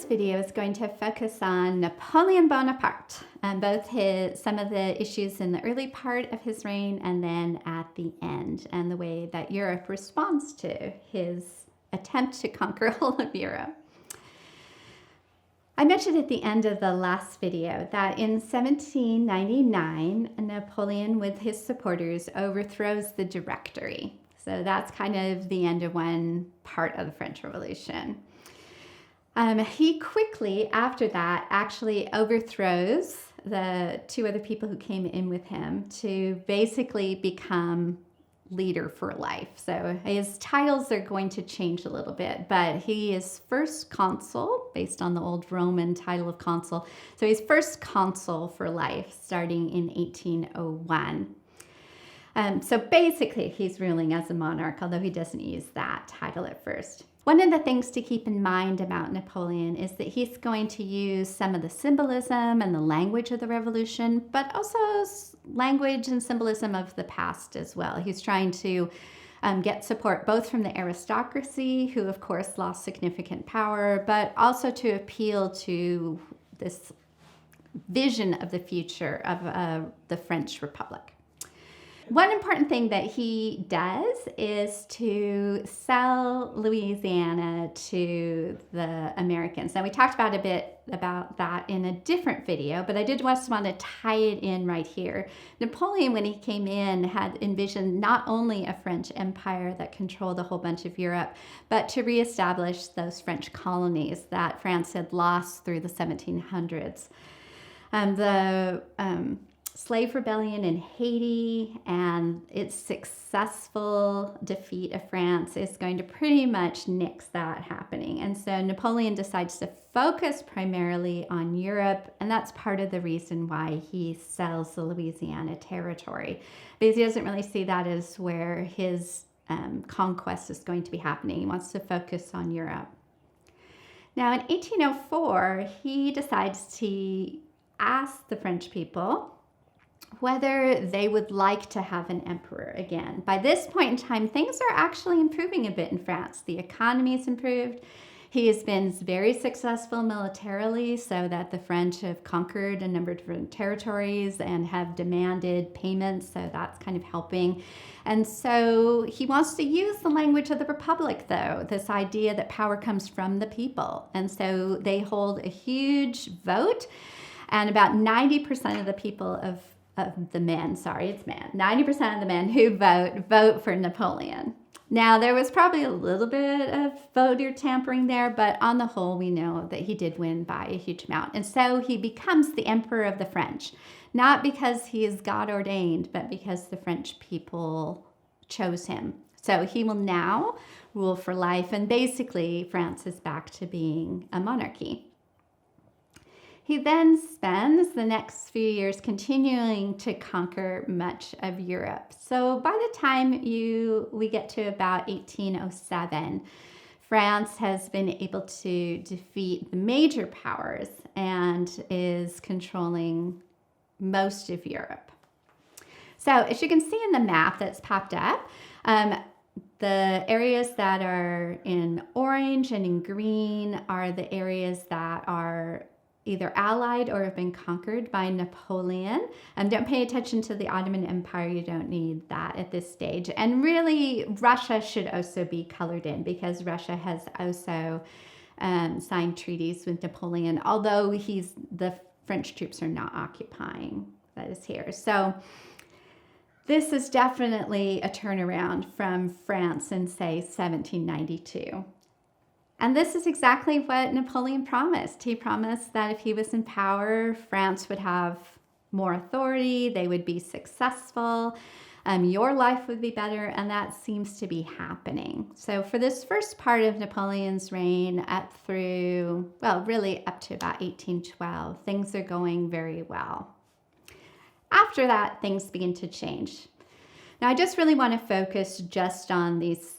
this video is going to focus on Napoleon Bonaparte and both some of the issues in the early part of his reign and then at the end, and the way that Europe responds to his attempt to conquer all of Europe. I mentioned at the end of the last video that in 1799, Napoleon with his supporters overthrows the Directory. So that's kind of the end of one part of the French Revolution. He quickly, after that, actually overthrows the two other people who came in with him to basically become leader for life. So his titles are going to change a little bit, but he is first consul based on the old Roman title of consul. So he's first consul for life starting in 1801. So basically he's ruling as a monarch, although he doesn't use that title at first. One of the things to keep in mind about Napoleon is that he's going to use some of the symbolism and the language of the revolution, but also language and symbolism of the past as well. He's trying to get support both from the aristocracy, who of course lost significant power, but also to appeal to this vision of the future of the French Republic. One important thing that he does is to sell Louisiana to the Americans. Now, we talked about a bit about that in a different video, but I did just want to tie it in right here. Napoleon, when he came in, had envisioned not only a French empire that controlled a whole bunch of Europe, but to reestablish those French colonies that France had lost through the 1700s. The slave rebellion in Haiti and its successful defeat of France is going to pretty much nix that happening. And so Napoleon decides to focus primarily on Europe, and that's part of the reason why he sells the Louisiana territory, because he doesn't really see that as where his conquest is going to be happening. He wants to focus on Europe. Now in 1804, he decides to ask the French people whether they would like to have an emperor again. By this point in time, things are actually improving a bit in France. The economy has improved. He has been very successful militarily, so that the French have conquered a number of different territories and have demanded payments, so that's kind of helping. And so he wants to use the language of the Republic, though, this idea that power comes from the people. And so they hold a huge vote, and about 90% of the people of the men, 90% of the men who vote for Napoleon. Now, there was probably a little bit of voter tampering there, but on the whole, we know that he did win by a huge amount. And so he becomes the emperor of the French, not because he is God ordained, but because the French people chose him. So he will now rule for life, and basically France is back to being a monarchy. He then spends the next few years continuing to conquer much of Europe. So by the time we get to about 1807, France has been able to defeat the major powers and is controlling most of Europe. So as you can see in the map that's popped up, the areas that are in orange and in green are the areas that are either allied or have been conquered by Napoleon. Don't pay attention to the Ottoman Empire. You don't need that at this stage. And really, Russia should also be colored in, because Russia has also signed treaties with Napoleon, although the French troops are not occupying that is here. So this is definitely a turnaround from France in, say, 1792. And this is exactly what Napoleon promised. He promised that if he was in power, France would have more authority, they would be successful, your life would be better, and that seems to be happening. So for this first part of Napoleon's reign up through, well, really up to about 1812, things are going very well. After that, things begin to change. Now, I just really want to focus just on this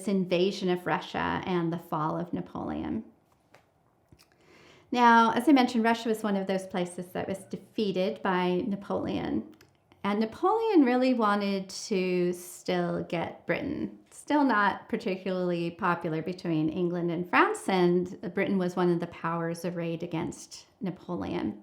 invasion of Russia and the fall of Napoleon. Now, as I mentioned, Russia was one of those places that was defeated by Napoleon. And Napoleon really wanted to still get Britain. Still not particularly popular between England and France, and Britain was one of the powers arrayed against Napoleon.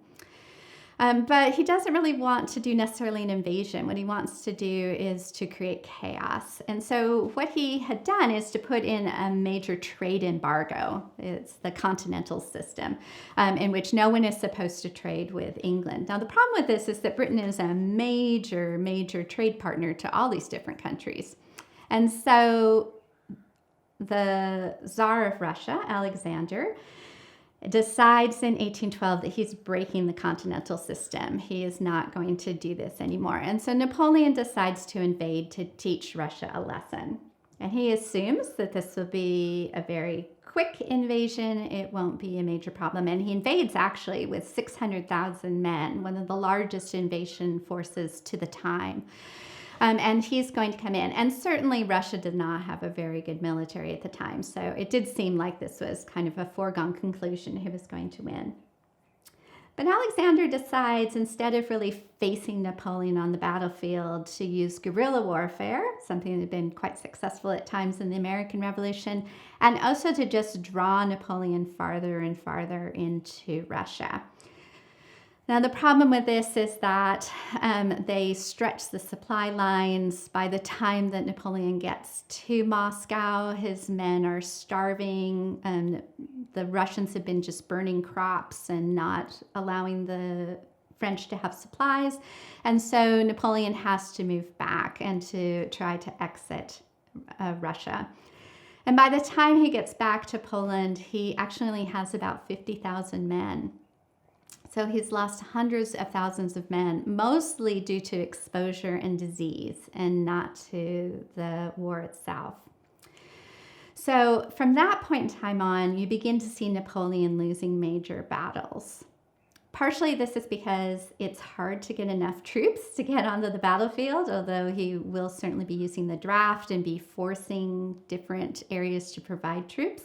But he doesn't really want to do necessarily an invasion. What he wants to do is to create chaos. And so what he had done is to put in a major trade embargo. It's the continental system, in which no one is supposed to trade with England. Now, the problem with this is that Britain is a major, major trade partner to all these different countries. And so the Tsar of Russia, Alexander, decides in 1812 that he's breaking the continental system. He is not going to do this anymore. And so Napoleon decides to invade to teach Russia a lesson. And he assumes that this will be a very quick invasion. It won't be a major problem. And he invades actually with 600,000 men, one of the largest invasion forces to the time. And he's going to come in. And certainly Russia did not have a very good military at the time. So it did seem like this was kind of a foregone conclusion. He was going to win. But Alexander decides, instead of really facing Napoleon on the battlefield, to use guerrilla warfare, something that had been quite successful at times in the American Revolution, and also to just draw Napoleon farther and farther into Russia. Now, the problem with this is that they stretch the supply lines. By the time that Napoleon gets to Moscow, his men are starving, and the Russians have been just burning crops and not allowing the French to have supplies. And so Napoleon has to move back and to try to exit Russia. And by the time he gets back to Poland, he actually only has about 50,000 men. So he's lost hundreds of thousands of men, mostly due to exposure and disease and not to the war itself. So from that point in time on, you begin to see Napoleon losing major battles. Partially this is because it's hard to get enough troops to get onto the battlefield, although he will certainly be using the draft and be forcing different areas to provide troops.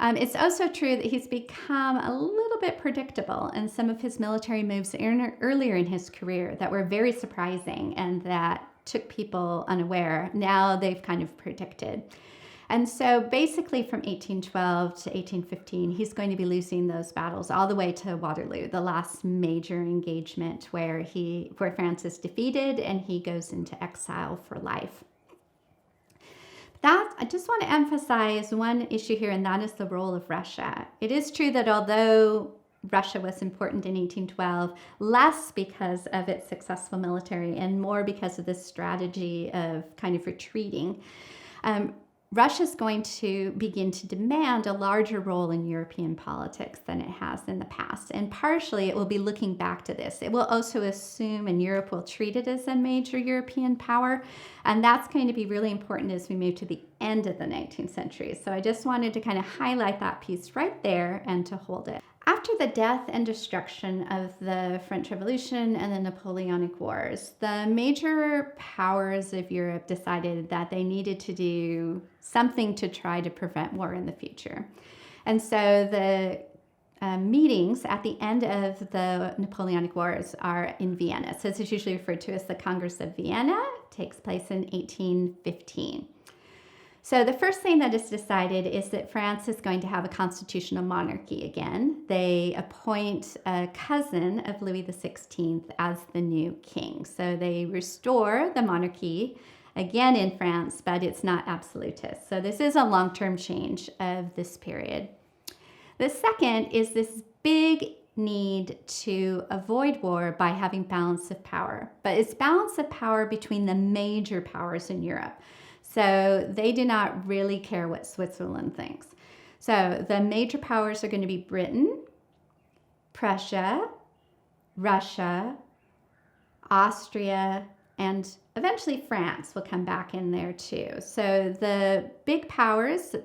It's also true that he's become a little bit predictable in some of his military moves earlier in his career that were very surprising and that took people unaware. Now they've kind of predicted. And so basically from 1812 to 1815, he's going to be losing those battles all the way to Waterloo, the last major engagement where France is defeated and he goes into exile for life. I just want to emphasize one issue here, and that is the role of Russia. It is true that although Russia was important in 1812, less because of its successful military and more because of this strategy of kind of retreating, Russia's going to begin to demand a larger role in European politics than it has in the past. And partially it will be looking back to this. It will also assume, and Europe will treat it as a major European power. And that's going to be really important as we move to the end of the 19th century. So I just wanted to kind of highlight that piece right there and to hold it. After the death and destruction of the French Revolution and the Napoleonic Wars, the major powers of Europe decided that they needed to do something to try to prevent war in the future. And so the meetings at the end of the Napoleonic Wars are in Vienna. So this is usually referred to as the Congress of Vienna. It takes place in 1815. So the first thing that is decided is that France is going to have a constitutional monarchy again. They appoint a cousin of Louis XVI as the new king. So they restore the monarchy again in France, but it's not absolutist. So this is a long-term change of this period. The second is this big need to avoid war by having balance of power. But it's balance of power between the major powers in Europe. So they do not really care what Switzerland thinks. So the major powers are going to be Britain, Prussia, Russia, Austria, and eventually France will come back in there too. So the big powers,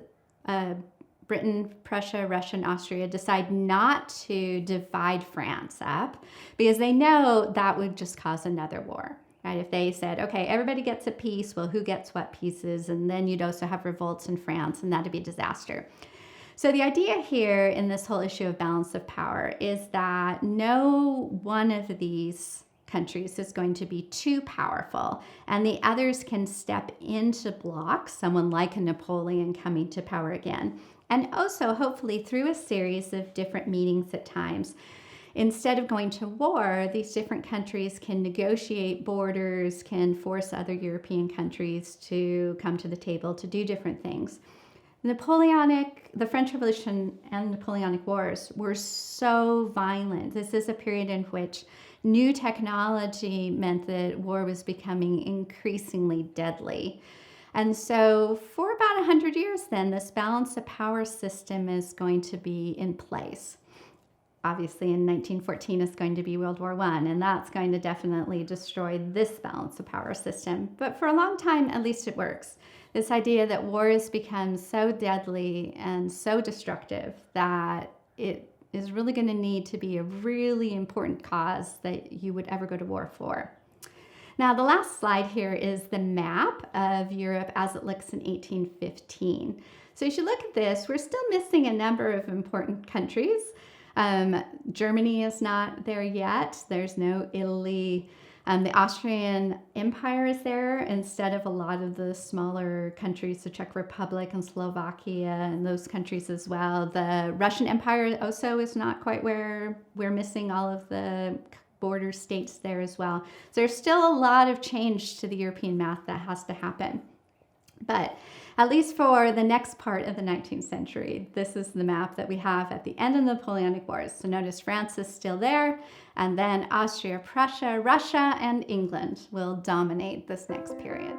Britain, Prussia, Russia, and Austria, decide not to divide France up because they know that would just cause another war. Right? If they said, okay, everybody gets a piece, well, who gets what pieces? And then you'd also have revolts in France, and that'd be a disaster. So the idea here in this whole issue of balance of power is that no one of these countries is going to be too powerful, and the others can step in to block someone like a Napoleon coming to power again. And also, hopefully, through a series of different meetings at times, instead of going to war, these different countries can negotiate borders, can force other European countries to come to the table to do different things. The French Revolution and Napoleonic Wars were so violent. This is a period in which new technology meant that war was becoming increasingly deadly. And so for about 100 years then, this balance of power system is going to be in place. Obviously, in 1914 is going to be World War I, and that's going to definitely destroy this balance of power system. But for a long time, at least it works. This idea that war has become so deadly and so destructive that it is really going to need to be a really important cause that you would ever go to war for. Now, the last slide here is the map of Europe as it looks in 1815. So as you look at this, we're still missing a number of important countries. Germany is not there yet. There's no Italy. The Austrian Empire is there instead of a lot of the smaller countries, the Czech Republic and Slovakia and those countries as well. The Russian Empire also is not quite where we're missing all of the border states there as well. So there's still a lot of change to the European map that has to happen. But at least for the next part of the 19th century, this is the map that we have at the end of the Napoleonic Wars. So notice France is still there, and then Austria, Prussia, Russia, and England will dominate this next period.